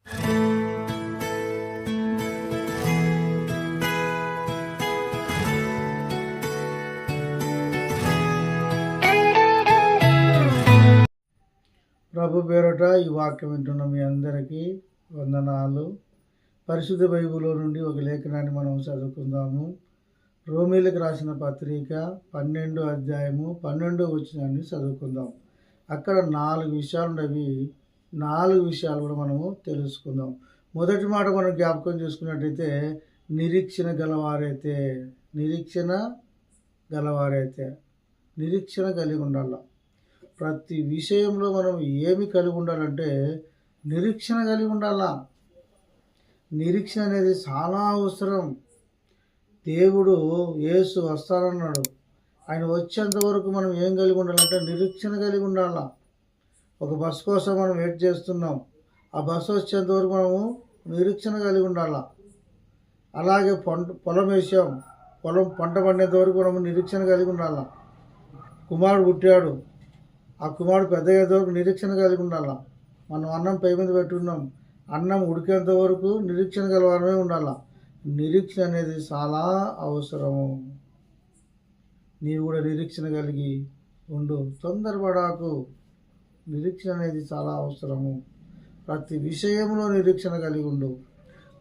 ప్రభు పేరట ఈ వాక్యం వింటున్న మీ అందరికీ వందనాలు. పరిశుద్ధ బైబిల్లో నుండి ఒక లేఖనాన్ని మనం చదువుకుందాము. రోమీలకు రాసిన పత్రిక 12వ అధ్యాయము 12వ వచనాన్ని చదువుకుందాం. అక్కడ 4 విషయాలు ఉన్నవి. 4 విషయాలు కూడా మనము తెలుసుకుందాం. మొదటి మాట మనం జ్ఞాపకం చేసుకున్నట్టయితే నిరీక్షణ కలిగి ఉండాలి. ప్రతి విషయంలో మనం ఏమి కలిగి ఉండాలంటే నిరీక్షణ కలిగి ఉండాలా. నిరీక్షణ అనేది చాలా అవసరం. దేవుడు యేసు వస్తానన్నాడు. ఆయన వచ్చేంత వరకు మనం ఏం కలిగి ఉండాలంటే నిరీక్షణ కలిగి ఉండాలా. ఒక బస్సు కోసం మనం వెయిట్ చేస్తున్నాం. ఆ బస్సు వచ్చేంత వరకు మనము నిరీక్షణ కలిగి ఉండాలా. అలాగే పొలం వేసాం, పొలం పంట పండేంత వరకు మనము నిరీక్షణ కలిగి ఉండాలా. కుమారుడు పుట్టాడు, ఆ కుమారుడు పెద్దయ్యేంత వరకు నిరీక్షణ కలిగి ఉండాలా. మనం అన్నం పై మీద పెట్టుకున్నాం, అన్నం ఉడికేంత వరకు నిరీక్షణ గలవారమే ఉండాలా. నిరీక్షణ అనేది చాలా అవసరము. నీవు కూడా నిరీక్షణ కలిగి ఉండు, తొందరపడాకు. నిరీక్షణ అనేది చాలా అవసరము. ప్రతి విషయంలో నిరీక్షణ కలిగి ఉండు.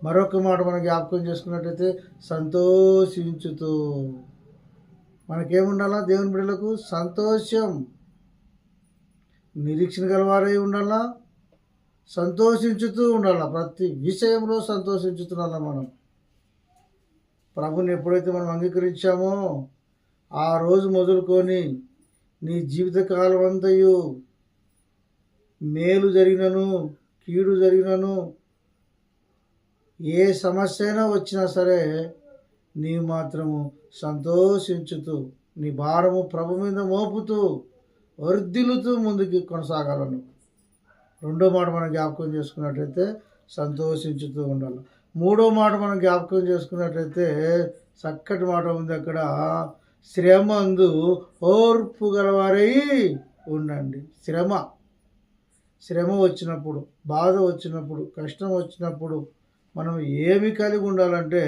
మరొక మాట మనం జ్ఞాపకం చేసుకున్నట్టయితే సంతోషించుతూ. మనకేముండాలా? దేవుని బిడ్డలకు సంతోషం. నిరీక్షణ గలవారై ఉండాలా, సంతోషించుతూ ఉండాలా. ప్రతి విషయంలో సంతోషించుతున్నాలా. మనం ప్రభుని ఎప్పుడైతే మనం అంగీకరించామో ఆ రోజు మొదలుకొని నీ జీవితకాలం అంతయు మేలు జరిగినను కీడు జరిగినను ఏ సమస్య అయినా వచ్చినా సరే నీవు మాత్రము సంతోషించుతూ నీ భారము ప్రభు మీద మోపుతూ వర్ధిల్లుతూ ముందుకు కొనసాగాలను. రెండో మాట మనం జ్ఞాపకం చేసుకున్నట్టయితే సంతోషించుతూ ఉండాలి. మూడో మాట మనం జ్ఞాపకం చేసుకున్నట్టయితే చక్కటి మాట ఉంది అక్కడ, శ్రమందు ఓర్పు గలవారై ఉండండి. శ్రమ వచ్చినప్పుడు, బాధ వచ్చినప్పుడు, కష్టం వచ్చినప్పుడు మనం ఏమి కలిగి ఉండాలంటే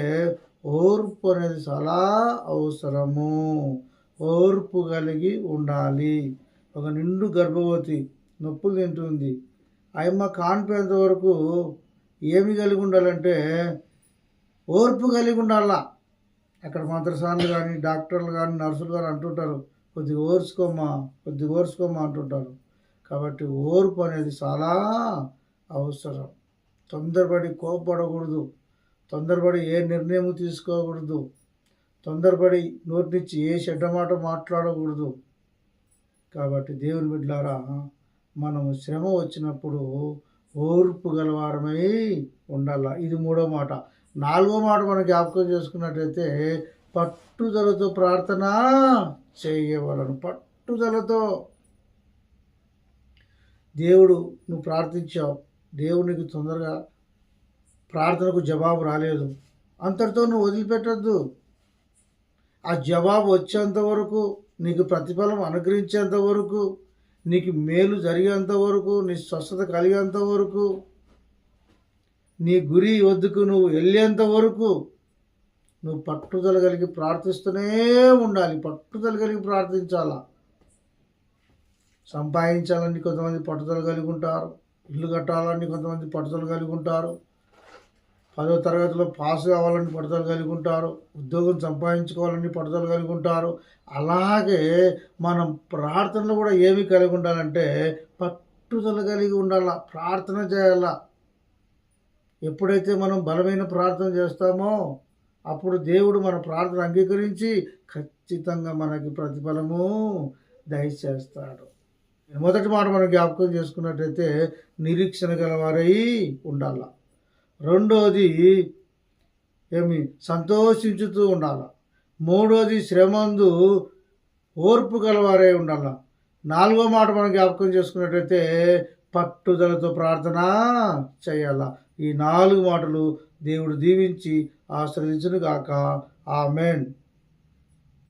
ఓర్పు అనేది చాలా అవసరము. ఓర్పు కలిగి ఉండాలి. ఒక నిండు గర్భవతి నొప్పులు తింటుంది, ఆయమ్మ కాన్పేంత వరకు ఏమి కలిగి ఉండాలంటే ఓర్పు కలిగి ఉండాలా. అక్కడ మంత్రసానులు కానీ డాక్టర్లు కానీ నర్సులు కానీ అంటుంటారు, కొద్దిగా ఓర్చుకోమా అంటుంటారు. కాబట్టి ఓర్పు అనేది చాలా అవసరం. తొందరపడి కోపపడకూడదు, తొందరపడి ఏ నిర్ణయం తీసుకోకూడదు, తొందరపడి నోటి నుంచి ఏ చెడ్డ మాట మాట్లాడకూడదు. కాబట్టి దేవుని బిడ్డలారా, మనము శ్రమ వచ్చినప్పుడు ఓర్పు గలవారమై ఉండాల. ఇది మూడో మాట. నాలుగో మాట మనం జ్ఞాపకం చేసుకున్నట్టయితే పట్టుదలతో ప్రార్థన చేయవలను. పట్టుదలతో. నువ్వు ప్రార్థించావు, దేవునికి తొందరగా ప్రార్థనకు జవాబు రాలేదు, అంతటితో నువ్వు వదిలిపెట్టద్దు. ఆ జవాబు వచ్చేంత వరకు, నీకు ప్రతిఫలం అనుగ్రహించేంత వరకు, నీకు మేలు జరిగేంత వరకు, నీ స్వస్థత కలిగేంత వరకు, నీ గురి వద్దకు నువ్వు వెళ్ళేంత వరకు నువ్వు పట్టుదల కలిగి ప్రార్థిస్తూనే ఉండాలి. పట్టుదల కలిగి ప్రార్థించాలా. సంపాదించాలని కొంతమంది పట్టుదల కలిగి ఉంటారు, ఇల్లు కట్టాలని కొంతమంది పట్టుదల కలిగి ఉంటారు, 10వ తరగతిలో పాస్ కావాలని పట్టుదల కలిగి ఉంటారు, ఉద్యోగం సంపాదించుకోవాలని పట్టుదల కలిగి ఉంటారు. అలాగే మనం ప్రార్థనలు కూడా ఏమి కలిగి ఉండాలంటే పట్టుదల కలిగి ఉండాలా. ప్రార్థన చేయాలా. ఎప్పుడైతే మనం బలమైన ప్రార్థన చేస్తామో అప్పుడు దేవుడు మన ప్రార్థన అంగీకరించి ఖచ్చితంగా మనకి ప్రతిఫలము దయచేస్తాడు. మొదటి మాట మనం జ్ఞాపకం చేసుకున్నట్టయితే నిరీక్షణ గలవారై ఉండాల. రెండోది సంతోషించుతూ ఉండాల. మూడోది శ్రమందు ఓర్పు గలవారై ఉండాల. నాలుగో మాట మనం జ్ఞాపకం చేసుకున్నట్టయితే పట్టుదలతో ప్రార్థన చేయాల. ఈ 4 మాటలు దేవుడు దీవించి ఆశీర్వదించును గాక. ఆమేన్.